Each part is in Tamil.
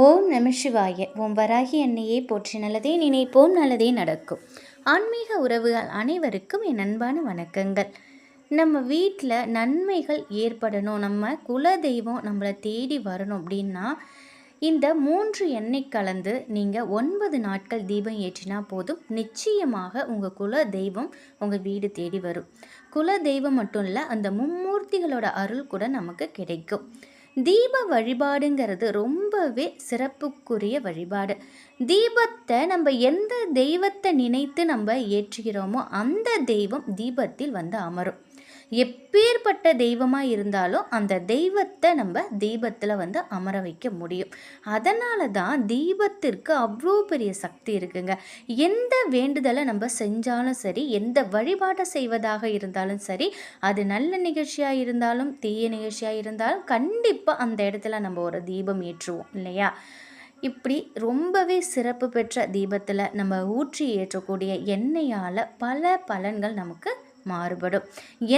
ஓம் நம சிவாய. ஓம் வராகி அன்னையே போற்றி. நல்லதே நினைப்போம், நல்லதே நடக்கும். ஆன்மீக உறவுகள் அனைவருக்கும் என் அன்பான வணக்கங்கள். நம்ம வீட்டில் நன்மைகள் ஏற்படணும், நம்ம குல தெய்வம் நம்மளை தேடி வரணும் அப்படின்னா இந்த 3 எண்ணெய் கலந்து நீங்கள் 9 நாட்கள் தீபம் ஏற்றினா போதும். நிச்சயமாக உங்கள் குல தெய்வம் உங்கள் வீடு தேடி வரும். குல தெய்வம் மட்டும் இல்லை, அந்த மும்மூர்த்திகளோட அருள் கூட நமக்கு கிடைக்கும். தீப வழிபாடுங்கிறது ரொம்பவே சிறப்புக்குரிய வழிபாடு. தீபத்தை நம்ம எந்த தெய்வத்தை நினைத்து நம்ம ஏற்றுகிறோமோ அந்த தெய்வம் தீபத்தில் வந்து அமரும். எப்பேற்பட்ட தெய்வமாக இருந்தாலும் அந்த தெய்வத்தை நம்ம தீபத்தில் வந்து அமர வைக்க முடியும். அதனால தான் தீபத்திற்கு அவ்வளோ பெரிய சக்தி இருக்குங்க. எந்த வேண்டுதலை நம்ம செஞ்சாலும் சரி, எந்த வழிபாட்டை செய்வதாக இருந்தாலும் சரி, அது நல்ல நிகழ்ச்சியாக இருந்தாலும் தீய நிகழ்ச்சியாக இருந்தாலும் கண்டிப்பாக அந்த இடத்துல நம்ம ஒரு தீபம் ஏற்றுவோம் இல்லையா? இப்படி ரொம்பவே சிறப்பு பெற்ற தீபத்தில் நம்ம ஊற்றி ஏற்றக்கூடிய எண்ணெயால் பல பலன்கள் நமக்கு மாறுபடும்.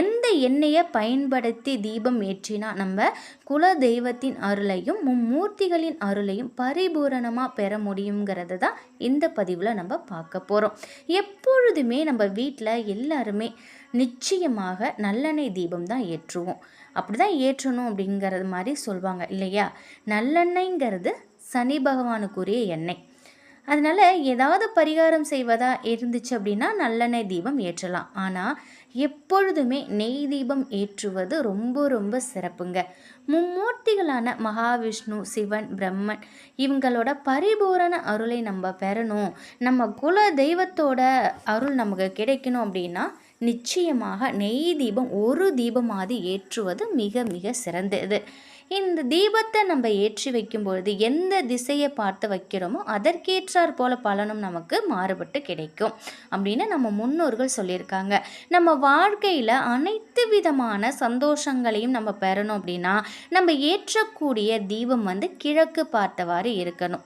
எந்த எண்ணெயை பயன்படுத்தி தீபம் ஏற்றினா நம்ம குல தெய்வத்தின் அருளையும் மும்மூர்த்திகளின் அருளையும் பரிபூரணமாக பெற முடியுங்கிறது தான் இந்த பதிவில் நம்ம பார்க்க போகிறோம். எப்பொழுதுமே நம்ம வீட்டில் எல்லாருமே நிச்சயமாக நல்லெண்ணெய் தீபம் தான் ஏற்றுவோம். அப்படி தான் ஏற்றணும் அப்படிங்கிறது மாதிரி சொல்லுவாங்க இல்லையா? நல்லெண்ணெய்ங்கிறது சனி பகவானுக்குரிய எண்ணெய். அதனால் ஏதாவது பரிகாரம் செய்வதா இருந்துச்சு அப்படின்னா நல்லெண்ணெய் தீபம் ஏற்றலாம். ஆனால் எப்பொழுதுமே நெய் தீபம் ஏற்றுவது ரொம்ப ரொம்ப சிறப்புங்க. மும்மூர்த்திகளான மகாவிஷ்ணு, சிவன், பிரம்மன் இவங்களோட பரிபூரண அருளை நம்ம பெறணும், நம்ம குல தெய்வத்தோட அருள் நமக்கு கிடைக்கணும் அப்படின்னா நிச்சயமாக நெய் தீபம் ஒரு தீபமாவது ஏற்றுவது மிக மிக சிறந்தது. இந்த தீபத்தை நம்ம ஏற்றி வைக்கும் பொழுது எந்த திசையை பார்த்து வைக்கிறோமோ அதற்கேற்றார் போல பலனும் நமக்கு மாறுபட்டு கிடைக்கும் அப்படின்னு நம்ம முன்னோர்கள் சொல்லியிருக்காங்க. நம்ம வாழ்க்கையில் அனைத்து விதமான சந்தோஷங்களையும் நம்ம பெறணும் அப்படின்னா நம்ம ஏற்றக்கூடிய தீபம் வந்து கிழக்கு பார்த்தவாறு இருக்கணும்.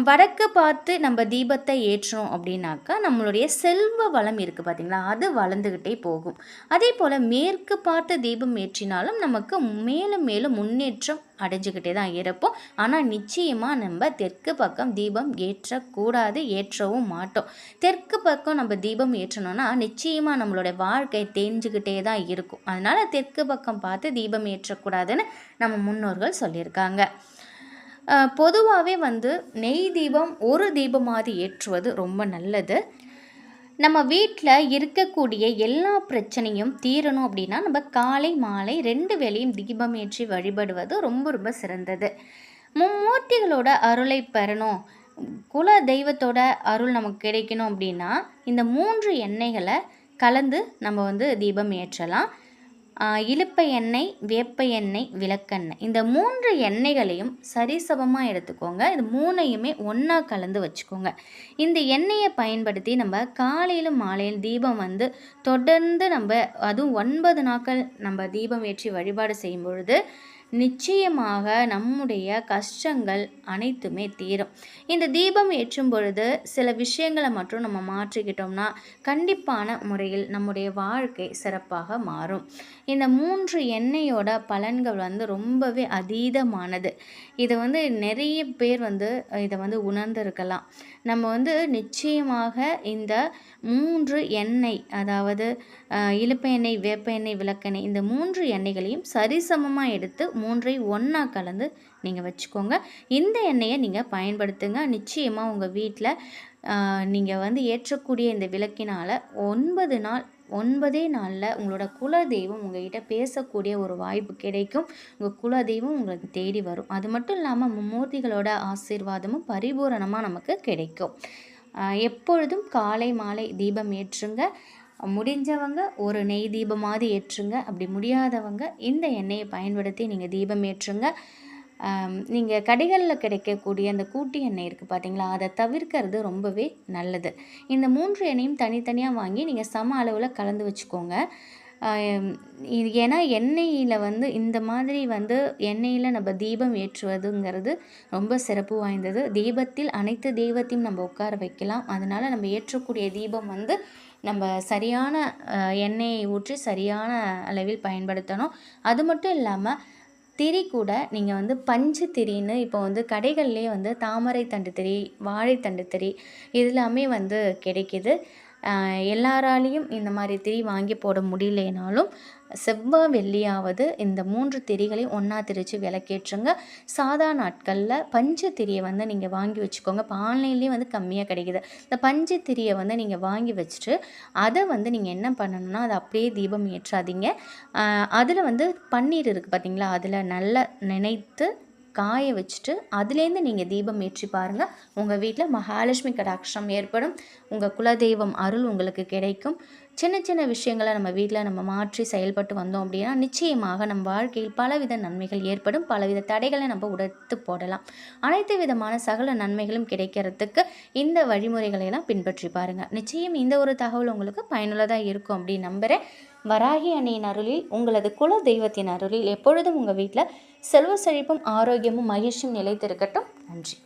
வடக்கு பார்த்து நம்ம தீபத்தை ஏற்றோம் அப்படின்னாக்கா நம்மளுடைய செல்வ வளம் இருக்குது பார்த்திங்களா, அது வளர்ந்துக்கிட்டே போகும். அதே போல் மேற்கு பார்த்து தீபம் ஏற்றினாலும் நமக்கு மேலும் மேலும் முன்னேற்றம் அடைஞ்சிக்கிட்டே தான் இருப்போம். ஆனால் நிச்சயமாக நம்ம தெற்கு பக்கம் தீபம் ஏற்றக்கூடாது, ஏற்றவும் மாட்டோம். தெற்கு பக்கம் நம்ம தீபம் ஏற்றணும்னா நிச்சயமாக நம்மளுடைய வாழ்க்கை தேஞ்சிக்கிட்டே தான் இருக்கும். அதனால் தெற்கு பக்கம் பார்த்து தீபம் ஏற்றக்கூடாதுன்னு நம்ம முன்னோர்கள் சொல்லியிருக்காங்க. பொதுவாகவே வந்து நெய் தீபம் ஒரு தீபமாவது ஏற்றுவது ரொம்ப நல்லது. நம்ம வீட்டில் இருக்கக்கூடிய எல்லா பிரச்சனையும் தீரணும் அப்படின்னா நம்ம காலை மாலை 2 வேளையும் தீபம் ஏற்றி வழிபடுவது ரொம்ப ரொம்ப சிறந்தது. மும்மூர்த்திகளோட அருளை பெறணும், குல தெய்வத்தோட அருள் நமக்கு கிடைக்கணும் அப்படின்னா இந்த 3 எண்ணெய்களை கலந்து நம்ம வந்து தீபம் ஏற்றலாம். இலுப்பை எண்ணெய், வேப்ப எண்ணெய், விளக்கெண்ணெய், இந்த 3 எண்ணெய்களையும் சரிசமமாக எடுத்துக்கோங்க. இது 3ஐயுமே ஒன்றா கலந்து வச்சுக்கோங்க. இந்த எண்ணெயை பயன்படுத்தி நம்ம காலையிலும் மாலையில் தீபம் வந்து தொடர்ந்து நம்ம அதுவும் 9 நாட்கள் நம்ம தீபம் ஏற்றி வழிபாடு செய்யும் பொழுது நிச்சயமாக நம்முடைய கஷ்டங்கள் அனைத்துமே தீரும். இந்த தீபம் ஏற்றும் பொழுது சில விஷயங்களை மட்டும் நம்ம மாற்றிக்கிட்டோம்னா கண்டிப்பான முறையில் நம்முடைய வாழ்க்கை சிறப்பாக மாறும். இந்த 3 எண்ணெயோட பலன்கள் வந்து ரொம்பவே அதீதமானது. இதை வந்து நிறைய பேர் வந்து இதை வந்து உணர்ந்திருக்கலாம். நம்ம வந்து நிச்சயமாக இந்த 3 எண்ணெய், அதாவது இலுப்பை எண்ணெய், வேப்ப எண்ணெய், விளக்கெண்ணெய், இந்த 3 எண்ணெய்களையும் சரிசமமாக எடுத்து 3ஐ ஒன்றா கலந்து நீங்கள் வச்சுக்கோங்க. இந்த எண்ணெயை நீங்கள் பயன்படுத்துங்க. நிச்சயமாக உங்கள் வீட்டில் நீங்கள் வந்து ஏற்றக்கூடிய இந்த விளக்கினால் 9 நாள் 9 நாளில் உங்களோட குல தெய்வம் உங்கள்கிட்ட பேசக்கூடிய ஒரு வாய்ப்பு கிடைக்கும். உங்கள் குல தெய்வம் உங்களுக்கு தேடி வரும். அது மட்டும் இல்லாமல் மும்மூர்த்திகளோட ஆசீர்வாதமும் பரிபூரணமாக நமக்கு கிடைக்கும். எப்பொழுதும் காலை மாலை தீபம் ஏற்றுங்க. முடிஞ்சவங்க ஒரு நெய் தீபமாவது ஏற்றுங்க. அப்படி முடியாதவங்க இந்த எண்ணெயை பயன்படுத்தி நீங்கள் தீபம் ஏற்றுங்க. நீங்கள் கடைகளில் கிடைக்கக்கூடிய அந்த கூட்டி எண்ணெய் இருக்குது பார்த்தீங்களா, அதை தவிர்க்கிறது ரொம்பவே நல்லது. இந்த 3 எண்ணெயும் தனித்தனியாக வாங்கி நீங்கள் சம அளவில் கலந்து வச்சுக்கோங்க. ஏன்னா எண்ணெயில் வந்து இந்த மாதிரி வந்து எண்ணெயில் நம்ம தீபம் ஏற்றுவதுங்கிறது ரொம்ப சிறப்பு வாய்ந்தது. தீபத்தில் அனைத்து தெய்வத்தையும் நம்ம உட்கார வைக்கலாம். அதனால் நம்ம ஏற்றக்கூடிய தீபம் வந்து நம்ம சரியான எண்ணெயை ஊற்றி சரியான அளவில் பயன்படுத்தணும். அது மட்டும் இல்லாமல் திரி கூட நீங்கள் வந்து பஞ்சு திரின்னு இப்போ வந்து கடைகள்லேயே வந்து தாமரை தண்டு திரி, வாழைத்தண்டு திரி இதெல்லாமே வந்து கிடைக்கிது. எல்லாராலையும் இந்த மாதிரி திரி வாங்கி போட முடியலைனாலும் செவ்வாய் வெள்ளியாவது இந்த 3 திரிகளையும் ஒன்றா திரித்து விளக்கேற்றுங்க. சாதா நாட்களில் பஞ்சு திரியை வந்து நீங்கள் வாங்கி வச்சுக்கோங்க. இப்போ ஆன்லைன்லேயும் வந்து கம்மியாக கிடைக்கிது. இந்த பஞ்சு திரியை வந்து நீங்கள் வாங்கி வச்சுட்டு அதை வந்து நீங்கள் என்ன பண்ணணும்னா அதை அப்படியே தீபம் ஏற்றாதீங்க. அதில் வந்து பன்னீர் இருக்குது பார்த்தீங்களா, அதில் நல்லா நினைத்து காய வச்சுட்டு அதுலேருந்து நீங்கள் தீபம் ஏற்றி பாருங்கள். உங்கள் வீட்டில் மகாலட்சுமி கடாட்சம் ஏற்படும். உங்கள் குலதெய்வம் அருள் உங்களுக்கு கிடைக்கும். சின்ன சின்ன விஷயங்களை நம்ம வீட்டில் நம்ம மாற்றி செயல்பட்டு வந்தோம் அப்படின்னா நிச்சயமாக நம் வாழ்க்கையில் பலவித நன்மைகள் ஏற்படும். பலவித தடைகளை நம்ம உடைத்து போடலாம். அனைத்து விதமான சகல நன்மைகளும் கிடைக்கிறதுக்கு இந்த வழிமுறைகளை எல்லாம் பின்பற்றி பாருங்கள். நிச்சயம் இந்த ஒரு தகவல் உங்களுக்கு பயனுள்ளதாக இருக்கும் அப்படின்னு நம்புகிறேன். வராகி அன்னையின் அருளில், உங்களது குல தெய்வத்தின் அருளில் எப்பொழுதும் உங்கள் வீட்டில் செல்வ செழிப்பும் ஆரோக்கியமும் மகிழ்ச்சியும் நிலைத்திருக்கட்டும். நன்றி.